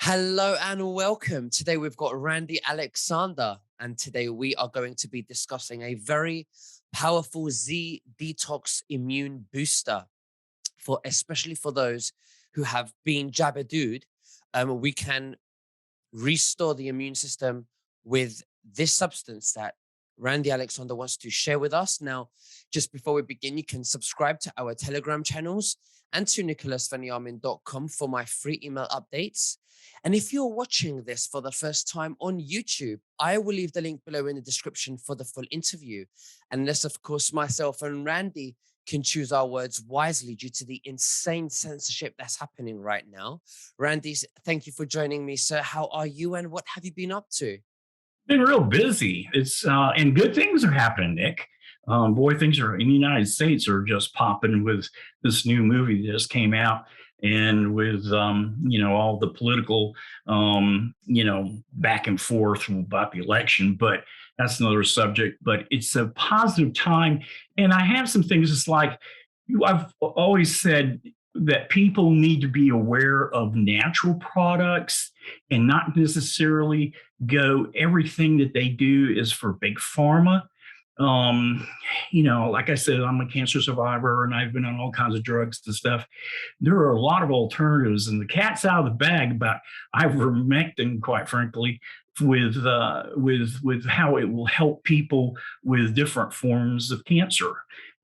Hello and welcome. Today we've got Randy Alexander, and today we are going to be discussing a very powerful Z detox immune booster for especially for those who have been jabadooed. We can restore the immune system with this substance that Randy Alexander wants to share with us. Now, just before we begin, you can subscribe to our Telegram channels and to nicholasveniamin.com for my free email updates. And if you're watching this for the first time on YouTube, I will leave the link below in the description for the full interview. Unless, of course, myself and Randy can choose our words wisely due to the insane censorship that's happening right now. Randy, thank you for joining me, sir. How are you and what have you been up to? Been real busy. It's and good things are happening, Nick. Boy, things are in the United States are just popping with this new movie that just came out, and with all the political back and forth about the election. But that's another subject. But it's a positive time, and I have some things. It's like I've always said that people need to be aware of natural products and not necessarily go everything that they do is for big pharma. Like I said, I'm a cancer survivor and I've been on all kinds of drugs and stuff. There are a lot of alternatives, and the cat's out of the bag about ivermectin, quite frankly, with how it will help people with different forms of cancer.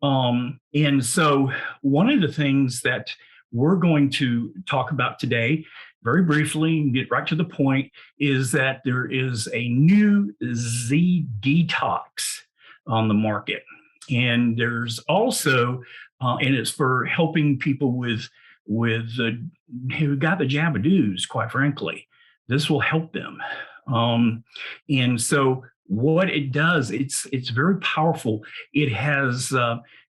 And so one of the things that we're going to talk about today, very briefly, and get right to the point, is that there is a new Z detox on the market. And there's also, and it's for helping people who got the jabadoos, quite frankly. This will help them. And so what it does, it's very powerful. It has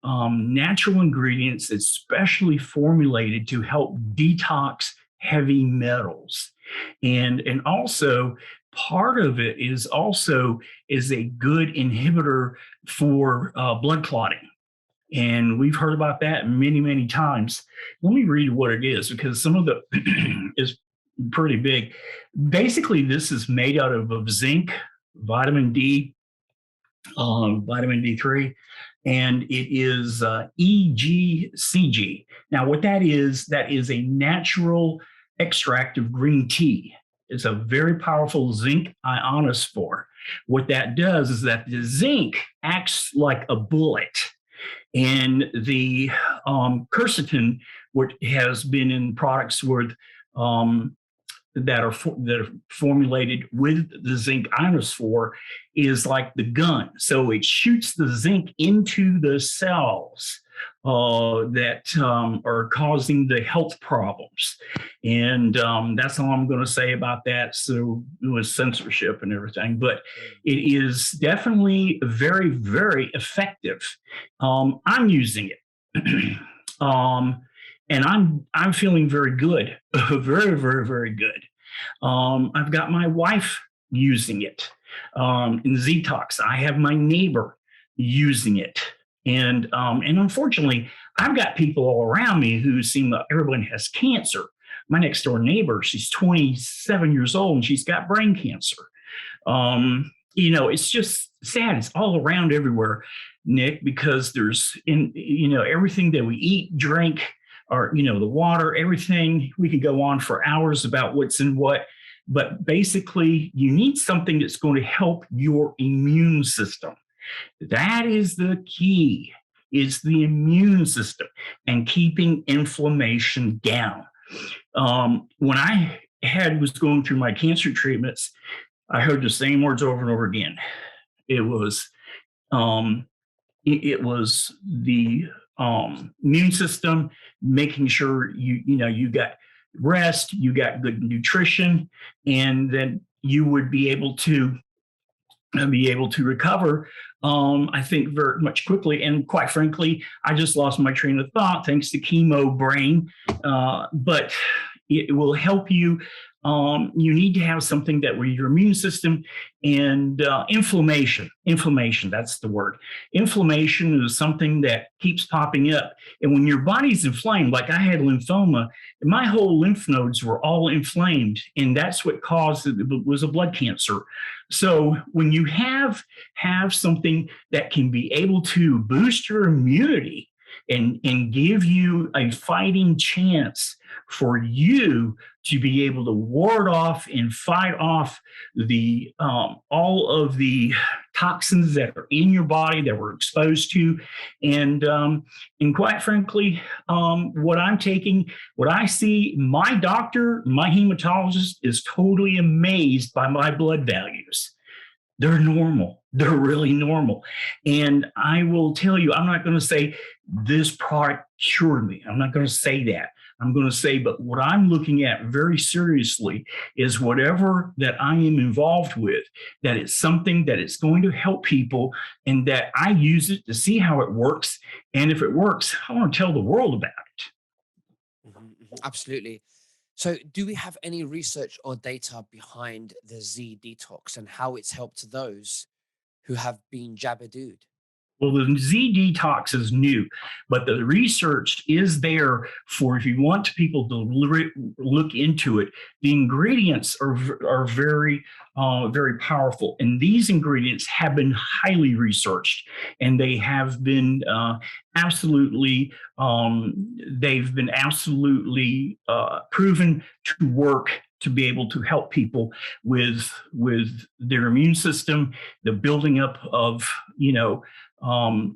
natural ingredients, it's specially formulated to help detox heavy metals, and also part of it is a good inhibitor for blood clotting. And we've heard about that many times. Let me read what it is, because some of the is pretty big. Basically, this is made out of zinc, vitamin D, vitamin D3, and it is EGCG. Now, what that is a natural extract of green tea. It's a very powerful zinc ionophore. What that does is that the zinc acts like a bullet, and the quercetin, which has been in products with that are formulated with the zinc ionophore, is like the gun. So it shoots the zinc into the cells that are causing the health problems. And that's all I'm going to say about that. So it was censorship and everything, but it is definitely very effective. I'm using it. And I'm feeling very good, very good. I've got my wife using it in Zetox. I have my neighbor using it, and unfortunately, I've got people all around me who seem that everyone has cancer. My next door neighbor, she's 27 years old and she's got brain cancer. It's just sad. It's all around everywhere, Nick, because there's everything that we eat, drink, or the water, everything. We could go on for hours about what's in what, but basically you need something that's going to help your immune system. That is the key, is the immune system and keeping inflammation down. When I was going through my cancer treatments, I heard the same words over and over again. It was the immune system, making sure you got rest, you got good nutrition, and then you would be able to recover, I think, very much quickly. And quite frankly, I just lost my train of thought thanks to chemo brain, but it will help you you need to have something that where your immune system and inflammation, that's the word. Inflammation is something that keeps popping up. And when your body's inflamed, like I had lymphoma, my whole lymph nodes were all inflamed. And that's what caused it was a blood cancer. So when you have something that can be able to boost your immunity and give you a fighting chance for you to be able to ward off and fight off the all of the toxins that are in your body that we're exposed to, and quite frankly, what I'm taking, what I see, my doctor, my hematologist is totally amazed by my blood values. They're normal. They're really normal. And I will tell you, I'm not going to say this product cured me. I'm not going to say that. I'm going to say, but what I'm looking at very seriously is whatever that I am involved with, that it's something that is going to help people and that I use it to see how it works. And if it works, I want to tell the world about it. Absolutely. So, do we have any research or data behind the Z detox and how it's helped those who have been jabadooed? Well, the Z detox is new, but the research is there for if you want people to look into it. The ingredients are very, very powerful, and these ingredients have been highly researched, and they have been absolutely, they've been absolutely proven to work to be able to help people with their immune system, the building up of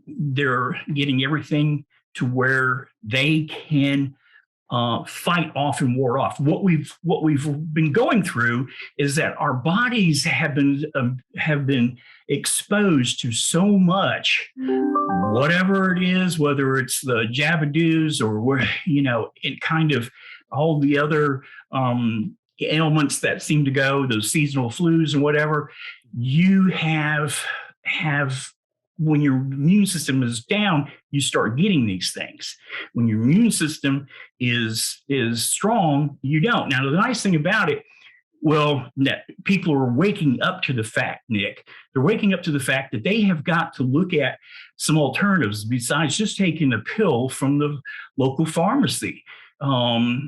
they're getting everything to where they can fight off and ward off. What we've been going through is that our bodies have been exposed to so much, whatever it is, whether it's the Javadoos or it kind of all the other ailments that seem to go, those seasonal flus and whatever. You have when your immune system is down, you start getting these things. When your immune system is strong, you don't. Now, the nice thing about it, well, people are waking up to the fact, Nick, they're waking up to the fact that they have got to look at some alternatives besides just taking a pill from the local pharmacy.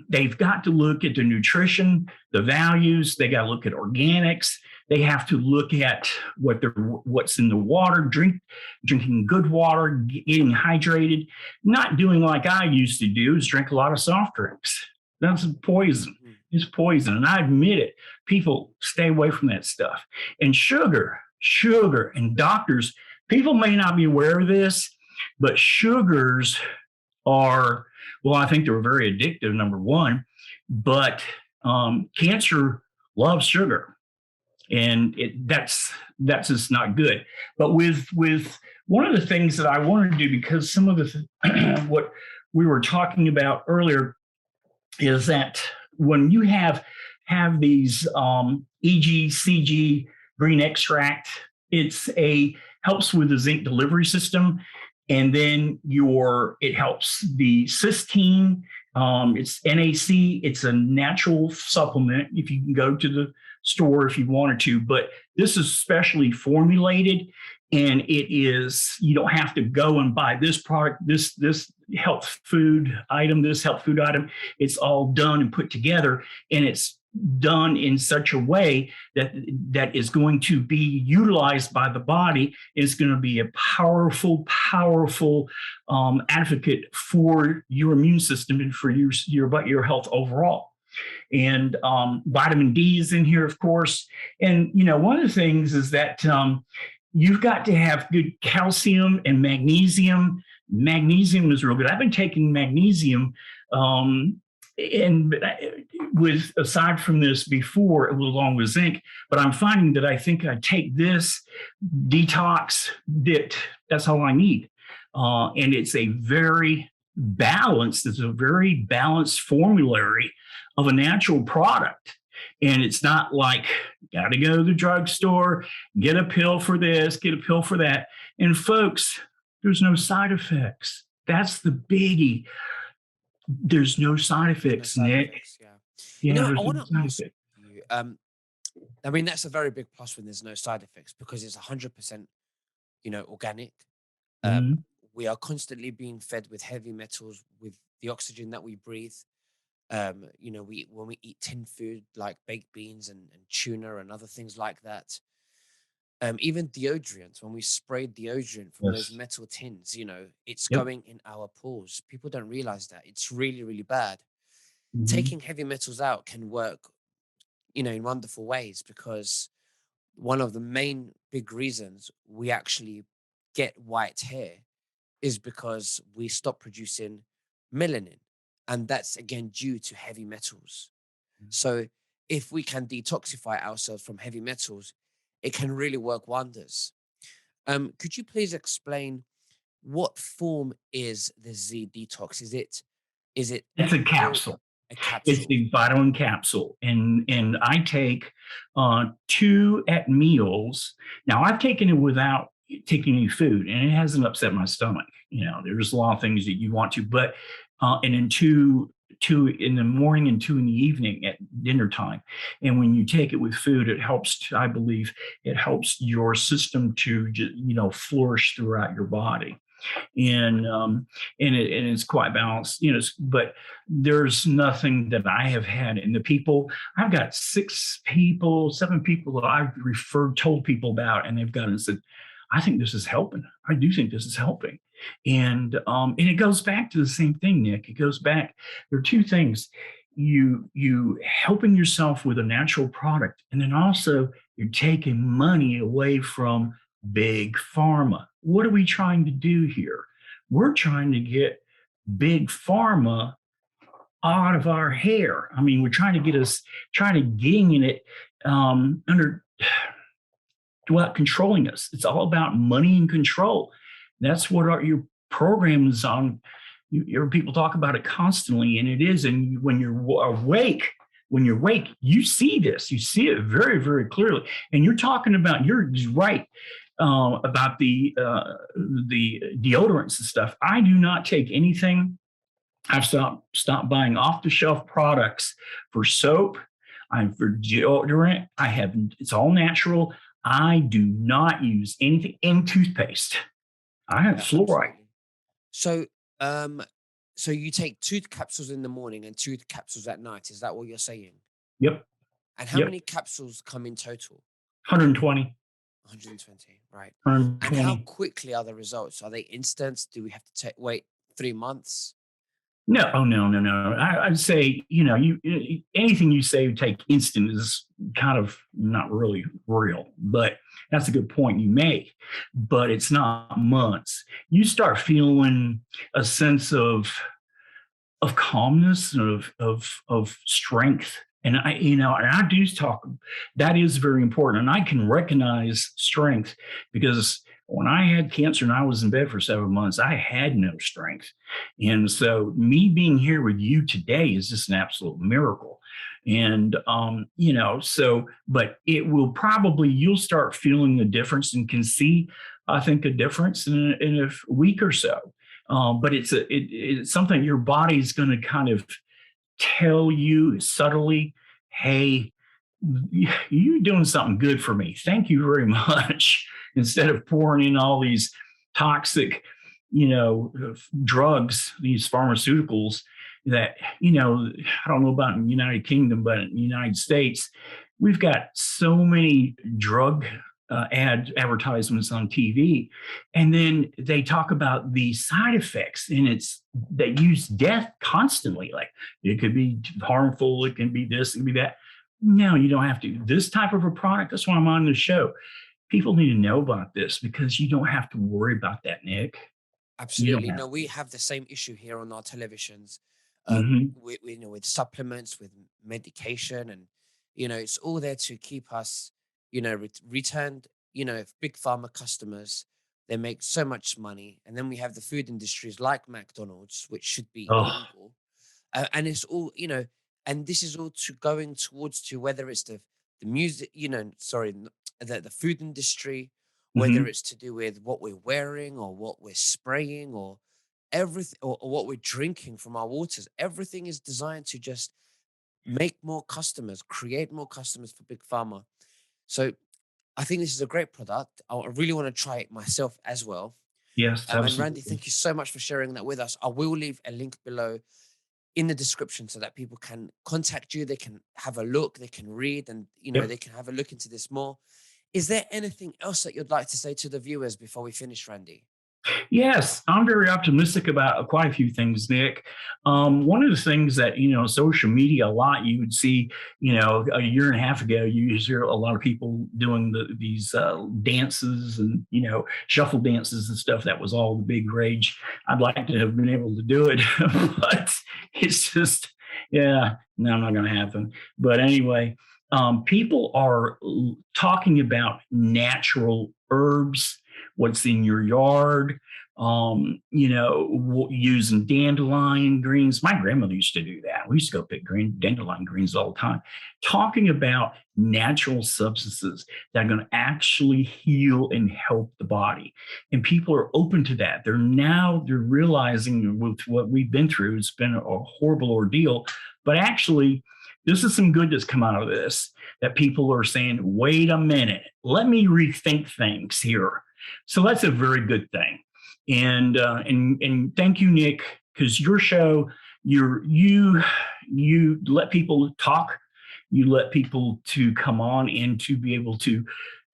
They've got to look at the nutrition, the values. They got to look at organics. They have to look at what's in the water, drinking good water, getting hydrated, not doing like I used to do, is drink a lot of soft drinks. That's poison. It's poison. And I admit it. People stay away from that stuff. And sugar, and doctors, people may not be aware of this, but sugars are, well, I think they're very addictive, number one, but cancer loves sugar. And that's just not good. But with one of the things that I wanted to do, because some of the what we were talking about earlier is that when you have these EGCG green extract, helps with the zinc delivery system, and then it helps the cysteine. It's NAC. It's a natural supplement. If you can go to the store if you wanted to, but this is specially formulated, and you don't have to go and buy this product, this health food item. It's all done and put together, and it's done in such a way that is going to be utilized by the body. It's going to be a powerful advocate for your immune system and for your health overall. And vitamin D is in here, of course. And one of the things is that you've got to have good calcium and magnesium. Magnesium is real good. I've been taking magnesium and aside from this before, along with zinc, but I'm finding that I think I take this detox, that's all I need. And it's a very balanced formulary of a natural product. And it's not like, got to go to the drugstore, get a pill for this, get a pill for that. And folks, there's no side effects. That's the biggie. There's no side effects, Nick. Yeah. I want to ask, I mean, that's a very big plus when there's no side effects because it's 100%, organic. Um, Mhm. we are constantly being fed with heavy metals, with the oxygen that we breathe. We when we eat tin food like baked beans and tuna and other things like that. Even deodorant, when we spray deodorant from those Yes. metal tins, it's Yep. going in our pores. People don't realize that. It's really, really bad. Mhm. Taking heavy metals out can work, in wonderful ways because one of the main big reasons we actually get white hair is because we stop producing melanin. And that's again due to heavy metals. So if we can detoxify ourselves from heavy metals, it can really work wonders. Could you please explain what form is the Z detox? Is it It's a pill, capsule. a It's capsule? the vitamin capsule, and I take 2 at meals. Now I've taken it without taking any food, and it hasn't upset my stomach. There's a lot of things that you want to, but and then two in the morning and 2 in the evening at dinner time. And when you take it with food, it helps. I believe it helps your system to flourish throughout your body, and it's quite balanced. But there's nothing that I have had, and the people I've got 6 people, 7 people that I've told people about, and they've gone and said, "I think this is helping. I do think this is helping." And it goes back to the same thing, Nick. It goes back. There are 2 things. You helping yourself with a natural product, and then also you're taking money away from big pharma. What are we trying to do here? We're trying to get big pharma out of our hair. I mean, we're trying to get us trying to getting it under without controlling us. It's all about money and control. That's what your program is on. You hear people talk about it constantly, and it is. And when you're awake, you see this. You see it very, very clearly. And you're talking about. You're right about the deodorants and stuff. I do not take anything. I've stopped buying off the shelf products for soap. I'm for deodorant. I have it's all natural. I do not use anything in toothpaste. I have Yeah, fluoride. absolutely. So, um, so you take two capsules in the morning and two capsules at night. Is that what you're saying? Yep, And how yep. many capsules come in total? 120, 120, right? And how 120. quickly are the results? Are they instant? Do we have to wait 3 months? No, oh no, no, no. I'd say anything you say take instant is kind of not really real, but that's a good point you make. But it's not months. You start feeling a sense of calmness and of strength. And I do talk. That is very important, and I can recognize strength because when I had cancer and I was in bed for 7 months, I had no strength, and so me being here with you today is just an absolute miracle. And but it will probably you'll start feeling the difference and can see, I think, a difference in a week or so. But it's something your body's going to kind of tell you subtly, hey, you're doing something good for me. Thank you very much. Instead of pouring in all these toxic, drugs, these pharmaceuticals that, I don't know about in the United Kingdom, but in the United States, we've got so many drug advertisements on TV, and then they talk about the side effects, and it's they use death constantly. Like it could be harmful, it can be this, it can be that. No, you don't have to. This type of a product. That's why I'm on the show. People need to know about this because you don't have to worry about that, Nick. You don't Absolutely. have. No, we have the same issue here on our televisions. Mm-hmm. With supplements, with medication, and it's all there to keep us, returned. Big pharma customers, they make so much money, and then we have the food industries like McDonald's, which should be Oh, illegal, and it's all and this is all to going towards to whether it's the music, sorry, the food industry, whether mm-hmm. it's to do with what we're wearing or what we're spraying or everything, or what we're drinking from our waters. Everything is designed to just make more customers, create more customers for Big Pharma. So I think this is a great product. I really want to try it myself as well. Yes, And Randy, thank absolutely. you so much for sharing that with us. I will leave a link below in the description so that people can contact you. They can have a look, they can read, and Yep. they can have a look into this more. Is there anything else that you'd like to say to the viewers before we finish, Randy? Yes, I'm very optimistic about quite a few things, Nick. One of the things that, social media a lot, you would see, a year and a half ago, you used to hear a lot of people doing these dances and, shuffle dances and stuff. That was all the big rage. I'd like to have been able to do it, but it's just, yeah, no, not going to happen. But anyway, people are talking about natural herbs, what's in your yard, using dandelion greens. My grandmother used to do that. We used to go pick green dandelion greens all the time, talking about natural substances that are going to actually heal and help the body. And people are open to that. They're realizing with what we've been through, it's been a horrible ordeal, but actually, this is some good that's come out of this, that people are saying, wait a minute, let me rethink things here. So that's a very good thing. And thank you, Nick, because your show, you let people talk, you let people to come on and to be able to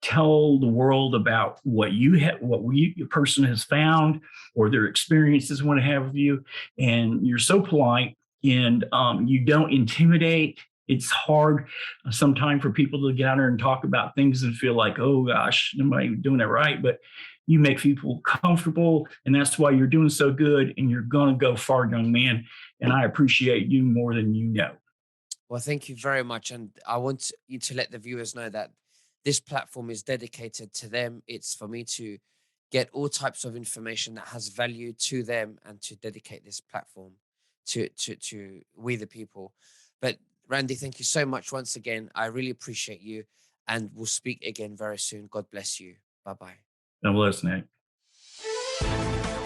tell the world about what your person has found or their experiences want to have with you, and you're so polite, and you don't intimidate. It's hard sometimes for people to get out there and talk about things and feel like, oh gosh, nobody doing that right. But you make people comfortable, and that's why you're doing so good, and you're going to go far, young man. And I appreciate you more than you know. Well, thank you very much. And I want you to let the viewers know that this platform is dedicated to them. It's for me to get all types of information that has value to them and to dedicate this platform to we the people. But Randy, thank you so much once again. I really appreciate you. And we'll speak again very soon. God bless you. Bye bye. Now, listen, Nick.